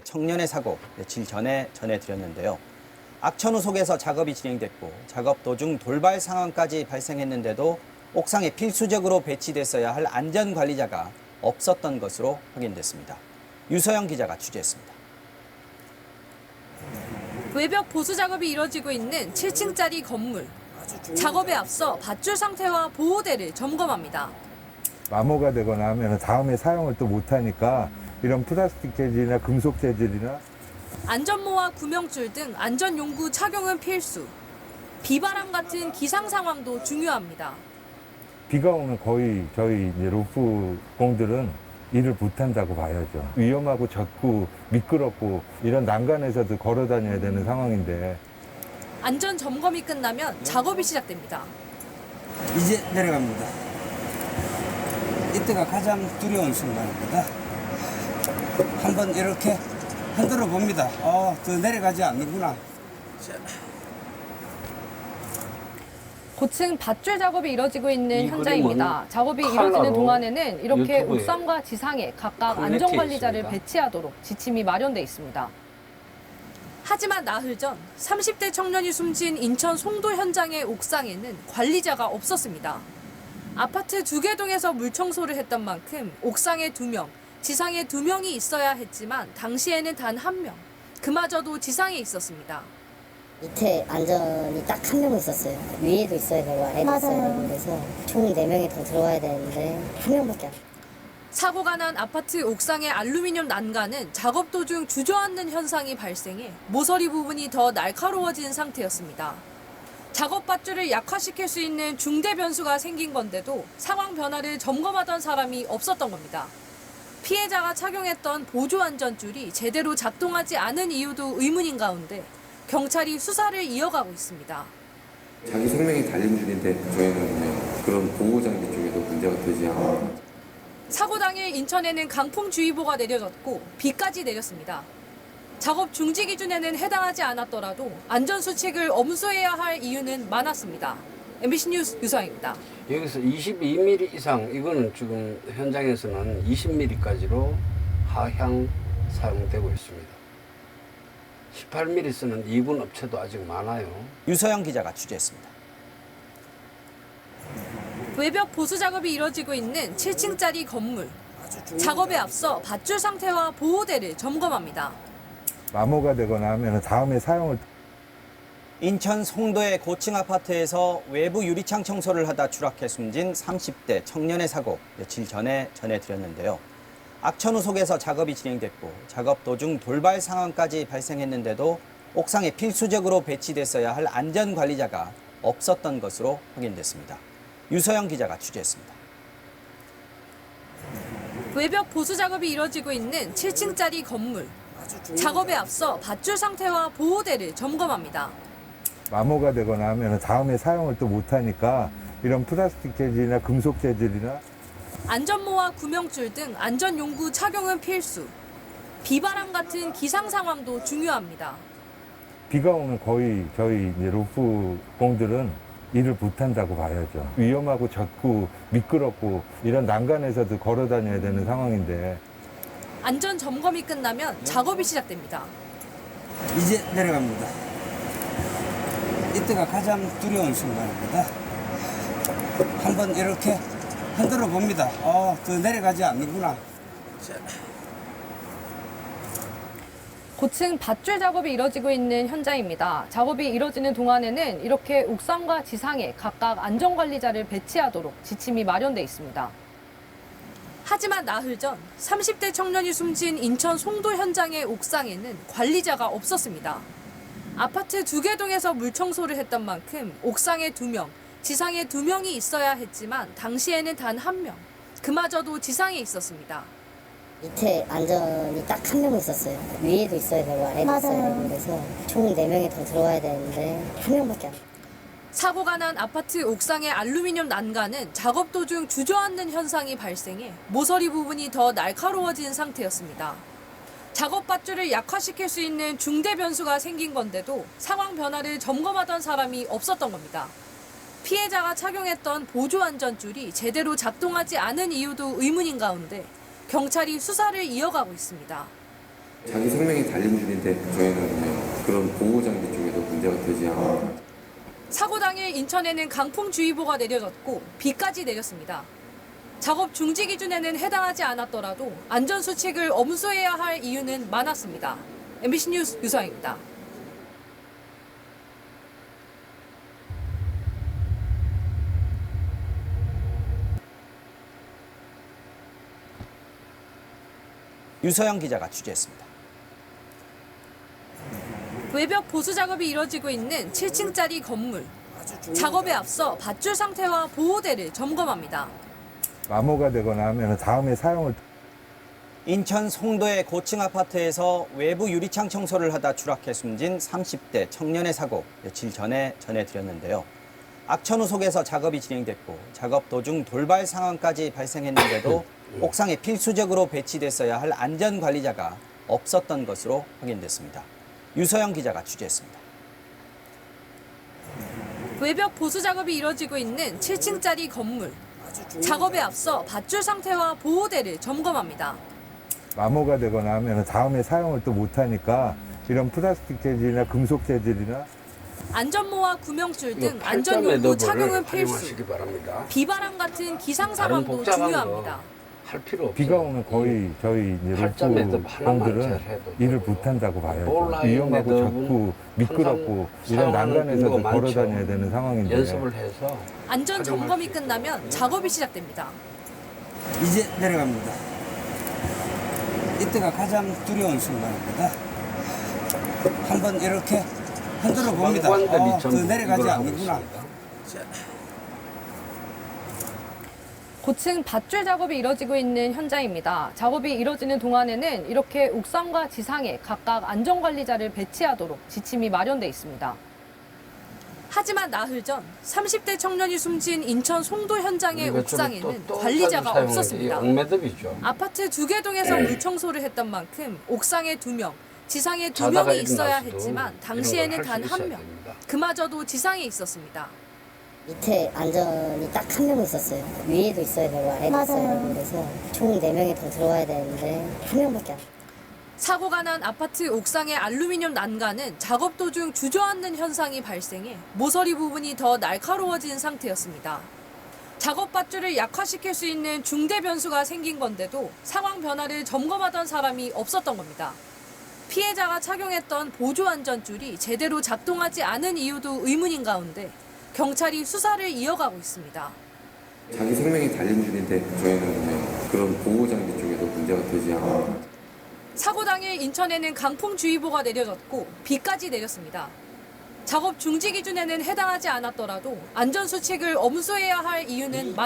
30대 청년의 사고 며칠 전에 전해드렸는데요. 악천후 속에서 작업이 진행됐고 작업 도중 돌발 상황까지 발생했는데도 옥상에 필수적으로 배치됐어야 할 안전관리자가 없었던 것으로 확인됐습니다. 유서영 기자가 취재했습니다. 외벽 보수 작업이 이뤄지고 있는 7층짜리 건물. 작업에 앞서 밧줄 상태와 보호대를 점검합니다. 마모가 되거나 하면 다음에 사용을 또 못하니까 이런 플라스틱 재질이나 금속 재질이나 안전모와 구명줄 등 안전용구 착용은 필수. 비바람 같은 기상 상황도 중요합니다. 비가 오면 거의 저희 이제 로프 공들은 일을 못한다고 봐야죠. 위험하고 젖고 미끄럽고 이런 난간에서도 걸어 다녀야 되는 상황인데 안전 점검이 끝나면 작업이 시작됩니다. 이제 내려갑니다. 이때가 가장 두려운 순간입니다. 한번 이렇게 흔들어 봅니다. 더 내려가지 않는구나. 고층 밧줄 작업이 이뤄지고 있는 이 현장입니다. 작업이 컬러로 이뤄지는 동안에는 이렇게 유튜브에 옥상과 지상에 각각 커넥트해 안전관리자를 있습니다. 배치하도록 지침이 마련돼 있습니다. 하지만 나흘 전 30대 청년이 숨진 인천 송도 현장의 옥상에는 관리자가 없었습니다. 아파트 2개 동에서 물청소를 했던 만큼 옥상에 2명, 지상에 2명이 있어야 했지만 당시에는 단 1명, 그마저도 지상에 있었습니다. 밑에 안전이 딱 1명 있었어요. 위에도 있어야 되고 아래도 있어야 되고 그래서 총 4명이 더 들어와야 되는데 1명밖에 안 돼요. 사고가 난 아파트 옥상의 알루미늄 난간은 작업 도중 주저앉는 현상이 발생해 모서리 부분이 더 날카로워진 상태였습니다. 작업 밧줄을 약화시킬 수 있는 중대 변수가 생긴 건데도 상황 변화를 점검하던 사람이 없었던 겁니다. 피해자가 착용했던 보조 안전줄이 제대로 작동하지 않은 이유도 의문인 가운데 경찰이 수사를 이어가고 있습니다. 자기 생명이 달린 일인데 저희는 그런 보호 장비 쪽에도 문제가 되지 않아요. 사고 당일 인천에는 강풍주의보가 내려졌고 비까지 내렸습니다. 작업 중지 기준에는 해당하지 않았더라도 안전수칙을 엄수해야 할 이유는 많았습니다. MBC 뉴스 유서영입니다. 여기서 22mm 이상, 이거는 지금 현장에서는 20mm까지로 하향 사용되고 있습니다. 18mm 쓰는 2군 업체도 아직 많아요. 유서영 기자가 취재했습니다. 외벽 보수 작업이 이뤄지고 있는 7층짜리 건물. 작업에 앞서 밧줄 상태와 보호대를 점검합니다. 마모가 되거나 하면 다음에 사용을 인천 송도의 고층 아파트에서 외부 유리창 청소를 하다 추락해 숨진 30대 청년의 사고 며칠 전에 전해드렸는데요. 악천후 속에서 작업이 진행됐고 작업 도중 돌발 상황까지 발생했는데도 옥상에 필수적으로 배치됐어야 할 안전관리자가 없었던 것으로 확인됐습니다. 유서영 기자가 취재했습니다. 외벽 보수 작업이 이뤄지고 있는 7층짜리 건물. 작업에 앞서 밧줄 상태와 보호대를 점검합니다. 마모가 되거나 하면 다음에 사용을 또 못하니까 이런 플라스틱 재질이나 금속 재질이나 안전모와 구명줄 등 안전용구 착용은 필수. 비바람 같은 기상 상황도 중요합니다. 비가 오면 거의 저희 이제 로프 공들은 일을 못한다고 봐야죠. 위험하고 젖고 미끄럽고 이런 난간에서도 걸어 다녀야 되는 상황인데 안전 점검이 끝나면 작업이 시작됩니다. 이제 내려갑니다. 이때가 가장 두려운 순간입니다. 한번 이렇게 흔들어 봅니다. 더 내려가지 않는구나. 고층 밧줄 작업이 이뤄지고 있는 현장입니다. 작업이 이뤄지는 동안에는 이렇게 옥상과 지상에 각각 안전관리자를 배치하도록 지침이 마련돼 있습니다. 하지만 나흘 전 30대 청년이 숨진 인천 송도 현장의 옥상에는 관리자가 없었습니다. 아파트 2개 동에서 물청소를 했던 만큼 옥상에 2명, 지상에 2명이 있어야 했지만 당시에는 단 1명, 그마저도 지상에 있었습니다. 밑에 안전이 딱 1명 있었어요. 위에도 있어야 되고 아래도 있어야 되고 그래서 총 4명이 더 들어와야 되는데 1명밖에 안 돼요. 사고가 난 아파트 옥상의 알루미늄 난간은 작업 도중 주저앉는 현상이 발생해 모서리 부분이 더 날카로워진 상태였습니다. 작업 밧줄을 약화시킬 수 있는 중대 변수가 생긴 건데도 상황 변화를 점검하던 사람이 없었던 겁니다. 피해자가 착용했던 보조 안전줄이 제대로 작동하지 않은 이유도 의문인 가운데 경찰이 수사를 이어가고 있습니다. 자기 생명이 달린 일인데 저희는 그냥 그런 보호장비 쪽에도 문제가 되지 않고 사고 당일 인천에는 강풍주의보가 내려졌고 비까지 내렸습니다. 작업 중지 기준에는 해당하지 않았더라도 안전수칙을 엄수해야 할 이유는 많았습니다. MBC 뉴스 유서영입니다. 유서영 기자가 취재했습니다. 외벽 보수 작업이 이뤄지고 있는 7층짜리 건물. 작업에 앞서 밧줄 상태와 보호대를 점검합니다. 암호가 되거나 하면 다음에 사용을 인천 송도의 고층 아파트에서 외부 유리창 청소를 하다 추락해 숨진 30대 청년의 사고 며칠 전에 전해드렸는데요. 악천후 속에서 작업이 진행됐고 작업 도중 돌발 상황까지 발생했는데도 옥상에 필수적으로 배치됐어야 할 안전관리자가 없었던 것으로 확인됐습니다. 유서영 기자가 취재했습니다. 외벽 보수 작업이 이뤄지고 있는 7층짜리 건물. 작업에 앞서 밧줄 상태와 보호대를 점검합니다. 암호가 되거나 하면 다음에 사용을 또 못하니까 이런 플라스틱 재질이나 금속 재질이나 안전모와 구명줄 등 이거 안전용구 팔자 착용은 매듭을 필수. 활용하시기 바랍니다. 비바람 같은 기상 다른 상황도 복잡한 중요합니다. 거 할 필요 없어요. 비가 오면 거의 저희 이제 팔자 매듭 하나만 로프공들은 잘 해도 일을 되고요. 못한다고 봐야죠. 볼라인 위험하고 매듭은 좁고 미끄럽고 항상 이런 사용하는 난간에서도 경우가 걸어 많죠. 다녀야 되는 상황인데 연습을 해서 안전 점검이 끝나면 작업이 시작됩니다. 이제 내려갑니다. 이때가 가장 두려운 순간입니다. 한번 이렇게 흔들어 봅니다. 방관들이 더 전부 내려가지 이걸 하고 않는구나. 있습니다. 고층 밧줄 작업이 이뤄지고 있는 현장입니다. 작업이 이뤄지는 동안에는 이렇게 옥상과 지상에 각각 안전관리자를 배치하도록 지침이 마련돼 있습니다. 하지만 나흘 전 30대 청년이 숨진 인천 송도 현장의 우리가 옥상에는 또 관리자가 사용하는 게 없었습니다. 옥매듭이죠. 아파트 2개 동에서 물청소를 했던 만큼 옥상에 2명, 지상에 자다가 2명이 있어야 일어나서도 했지만 이런 당시에는 걸 단 할수 있어야 1명. 됩니다. 그마저도 지상에 있었습니다. 밑에 안전이 딱 한 명 있었어요. 위에도 있어야 되고 아래도 있어야 되고 그래서 총 4명이 더 들어와야 되는데 1명밖에 안 사고가 난 아파트 옥상의 알루미늄 난간은 작업 도중 주저앉는 현상이 발생해 모서리 부분이 더 날카로워진 상태였습니다. 작업 밧줄을 약화시킬 수 있는 중대 변수가 생긴 건데도 상황 변화를 점검하던 사람이 없었던 겁니다. 피해자가 착용했던 보조 안전줄이 제대로 작동하지 않은 이유도 의문인 가운데 경찰이 수사를 이어가고 있습니다. 자기 생명이 달린 일인데 저희는 그냥 그런 보호장비 쪽에도 문제가 되지 않고 사고 당일 인천에는 강풍주의보가 내려졌고 비까지 내렸습니다. 작업 중지 기준에는 해당하지 않았더라도 안전수칙을 엄수해야 할 이유는